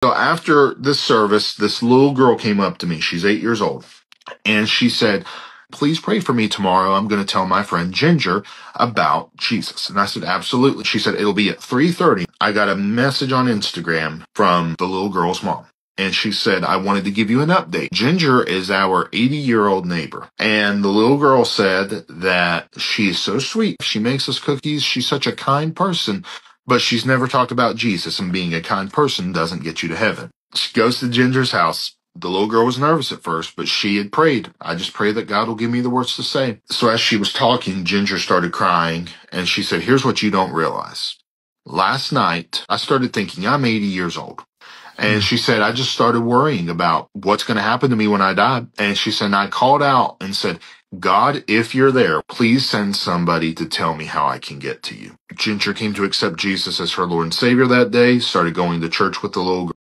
So after this service, this little girl came up to me. She's 8 years old. And she said, please pray for me tomorrow. I'm going to tell my friend Ginger about Jesus. And I said, absolutely. She said, it'll be at 3:30. I got a message on Instagram from the little girl's mom. And she said, I wanted to give you an update. Ginger is our 80-year-old neighbor. And the little girl said that she is so sweet. She makes us cookies. She's such a kind person. But she's never talked about Jesus, and being a kind person doesn't get you to heaven. She goes to Ginger's house. The little girl was nervous at first, but she had prayed. I just pray that God will give me the words to say. So as she was talking, Ginger started crying, and she said, here's what you don't realize. Last night, I started thinking, I'm 80 years old. And she said, I just started worrying about what's going to happen to me when I die. And she said, I called out and said, God, if you're there, please send somebody to tell me how I can get to you. Ginger came to accept Jesus as her Lord and Savior that day, started going to church with the little girl.